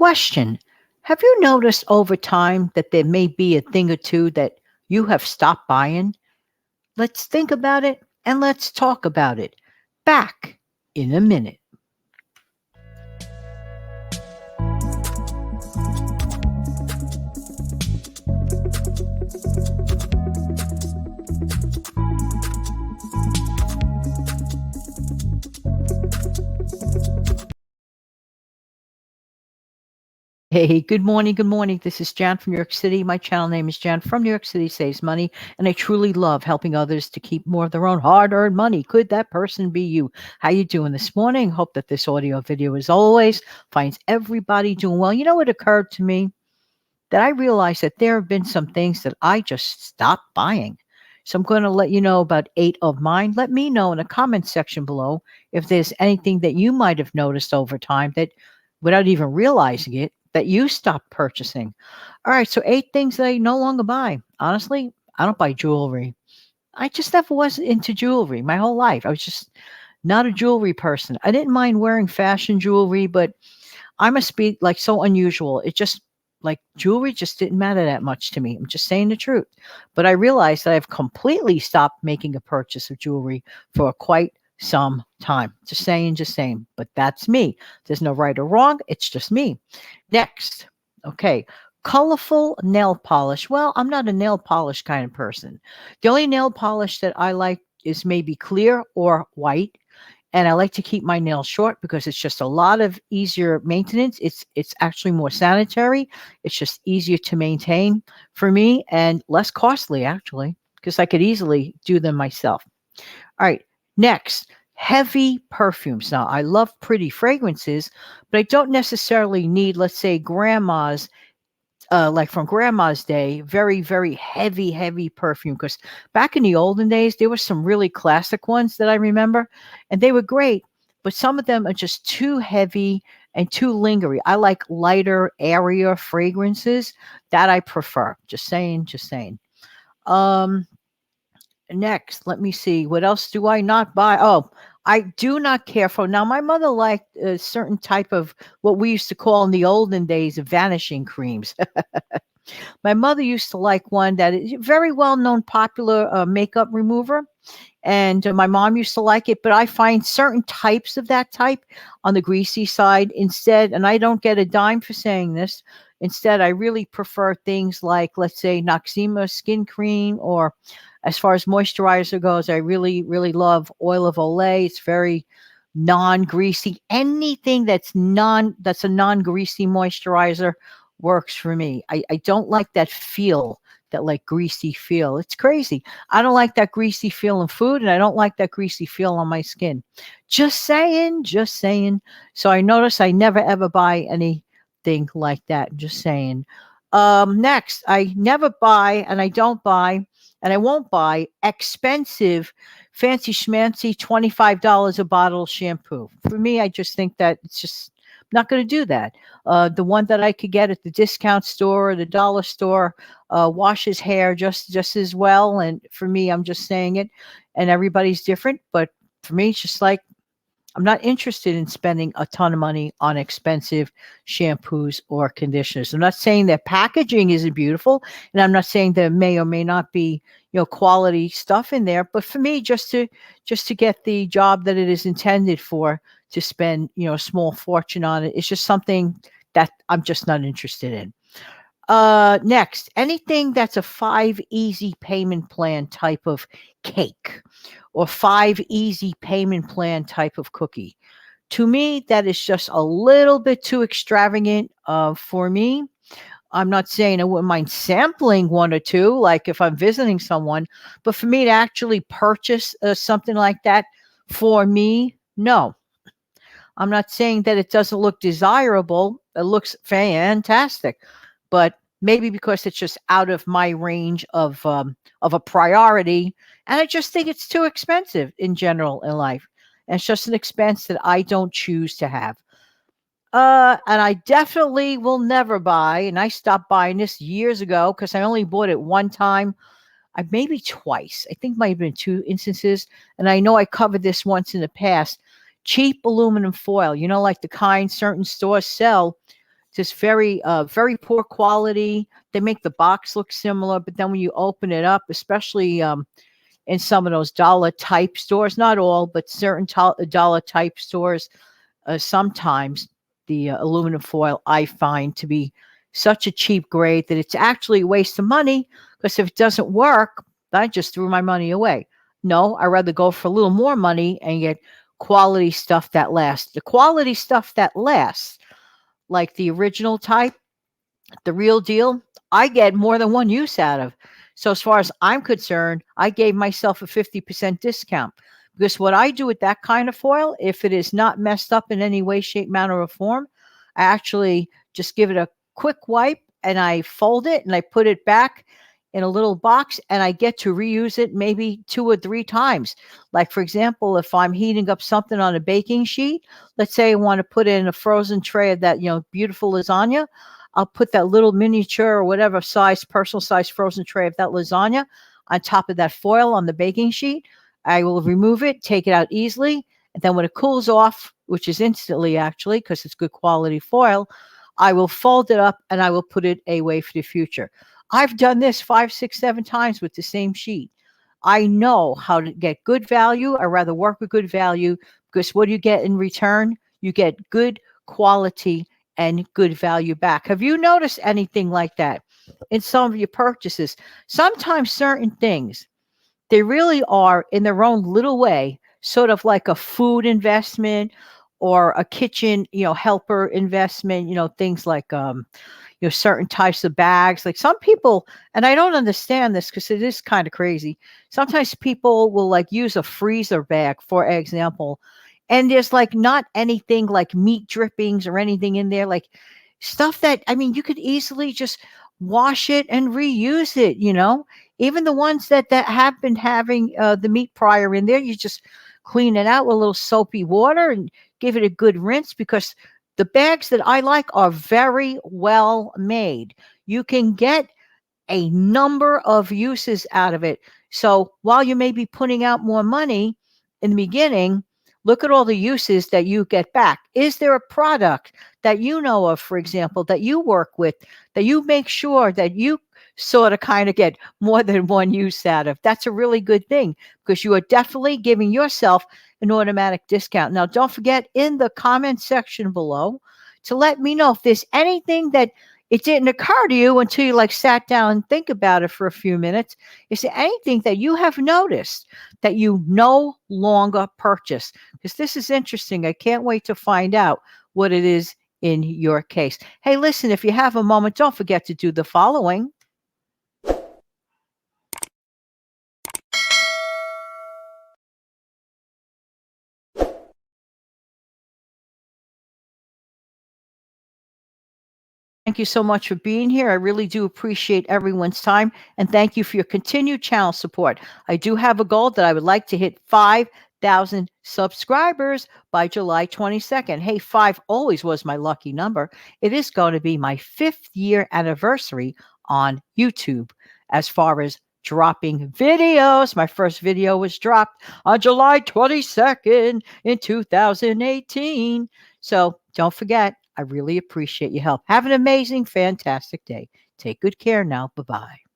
Question. Have you noticed over time that there may be a thing or two that you have stopped buying? Let's think about it and let's talk about it. Back in a minute. Hey, good morning. Good morning. This is Jan from New York City. My channel name is Jan from New York City Saves Money, and I truly love helping others to keep more of their own hard-earned money. Could that person be you? How you doing this morning? Hope that this audio video, as always, finds everybody doing well. You know, it occurred to me that I realized that there have been some things that I just stopped buying. So I'm going to let you know about 8 of mine. Let me know in the comment section below if there's anything that you might have noticed over time that, without even realizing it, that you stopped purchasing. All right, so 8 things that I no longer buy. Honestly, I don't buy jewelry. I just never was into jewelry my whole life. I was just not a jewelry person. I didn't mind wearing fashion jewelry, but I'm a speed like so unusual. It just like jewelry just didn't matter that much to me. I'm just saying the truth. But I realized that I've completely stopped making a purchase of jewelry for quite some time. Just saying, just saying. But that's me. There's no right or wrong. It's just me. Next. Okay. Colorful nail polish. Well, I'm not a nail polish kind of person. The only nail polish that I like is maybe clear or white, and I like to keep my nails short because it's just a lot of easier maintenance. It's actually more sanitary. It's just easier to maintain for me and less costly actually, because I could easily do them myself. All right, next, heavy perfumes. Now, I love pretty fragrances, but I don't necessarily need, let's say, grandma's like from grandma's day, very, very heavy, heavy perfume. Because back in the olden days, there were some really classic ones that I remember, and they were great. But some of them are just too heavy and too lingery. I like lighter, airier fragrances that I prefer. Just saying, just saying. Um, Next, let me see. What else do I not buy? Oh, I do not care for. Now, my mother liked a certain type of what we used to call in the olden days vanishing creams. My mother used to like one that is very well known, popular makeup remover. And my mom used to like it, but I find certain types of that type on the greasy side instead. And I don't get a dime for saying this. Instead, I really prefer things like, let's say, Noxzema skin cream, or as far as moisturizer goes, I really, really love Oil of Olay. It's very non-greasy. Anything that's a non-greasy moisturizer works for me. I don't like that feel, that like greasy feel. It's crazy. I don't like that greasy feel in food, and I don't like that greasy feel on my skin. Just saying, just saying. So I notice I never ever buy anything like that. Just saying. Next, I never buy, and I don't buy, and I won't buy expensive, fancy schmancy $25 a bottle shampoo. For me, I just think that it's just not going to do that. The one that I could get at the discount store or the dollar store washes hair just as well. And for me, I'm just saying it, and everybody's different. But for me, it's just like I'm not interested in spending a ton of money on expensive shampoos or conditioners. I'm not saying that packaging isn't beautiful, and I'm not saying there may or may not be, quality stuff in there. But for me, just to get the job that it is intended for, to spend, a small fortune on it, it's just something that I'm just not interested in. Next, anything that's a 5 easy payment plan type of cake, or 5 easy payment plan type of cookie. To me, that is just a little bit too extravagant for me. I'm not saying I wouldn't mind sampling one or two, like if I'm visiting someone, but for me to actually purchase something like that for me, no. I'm not saying that it doesn't look desirable. It looks fantastic, but maybe because it's just out of my range of a priority, and I just think it's too expensive in general in life. And it's just an expense that I don't choose to have. And I definitely will never buy, and I stopped buying this years ago because I only bought it one time. I maybe twice. I think might have been 2 instances, and I know I covered this once in the past. Cheap aluminum foil, like the kind certain stores sell. just very poor quality. They make the box look similar, but then when you open it up, especially in some of those dollar type stores, not all, but certain dollar type stores, sometimes the aluminum foil I find to be such a cheap grade that it's actually a waste of money, because if it doesn't work, I just threw my money away. No, I'd rather go for a little more money and get quality stuff that lasts. The quality stuff that lasts, like the original type, the real deal, I get more than one use out of. So as far as I'm concerned, I gave myself a 50% discount, because what I do with that kind of foil, if it is not messed up in any way, shape, manner, or form, I actually just give it a quick wipe and I fold it and I put it back in a little box, and I get to reuse it maybe 2 or 3 times. Like, for example, if I'm heating up something on a baking sheet, let's say I want to put in a frozen tray of that, beautiful lasagna. I'll put that little miniature or whatever size, personal size frozen tray of that lasagna on top of that foil on the baking sheet. I will remove it, take it out easily. And then when it cools off, which is instantly actually, because it's good quality foil, I will fold it up and I will put it away for the future. I've done this 5, 6, 7 times with the same sheet. I know how to get good value. I rather work with good value, because what do you get in return? You get good quality and good value back. Have you noticed anything like that in some of your purchases? Sometimes certain things, they really are in their own little way, sort of like a food investment or a kitchen, helper investment, things like certain types of bags. Like some people, and I don't understand this because it is kind of crazy. Sometimes people will like use a freezer bag, for example, and there's like not anything like meat drippings or anything in there, like stuff that, I mean, you could easily just wash it and reuse it. Even the ones that have been having the meat prior in there, you just clean it out with a little soapy water and give it a good rinse, because the bags that I like are very well made. You can get a number of uses out of it. So while you may be putting out more money in the beginning, look at all the uses that you get back. Is there a product that you know of, for example, that you work with, that you make sure that you sort of kind of get more than one use out of? That's a really good thing, because you are definitely giving yourself an automatic discount. Now, don't forget in the comment section below to let me know if there's anything that it didn't occur to you until you like sat down and think about it for a few minutes. Is there anything that you have noticed that you no longer purchase? Because this is interesting. I can't wait to find out what it is in your case. Hey, listen, if you have a moment, don't forget to do the following. Thank you so much for being here. I really do appreciate everyone's time, and thank you for your continued channel support. I do have a goal that I would like to hit 5,000 subscribers by July 22nd. Hey, 5 always was my lucky number. It is going to be my 5th year anniversary on YouTube as far as dropping videos. My first video was dropped on July 22nd in 2018. So don't forget, I really appreciate your help. Have an amazing, fantastic day. Take good care now. Bye-bye.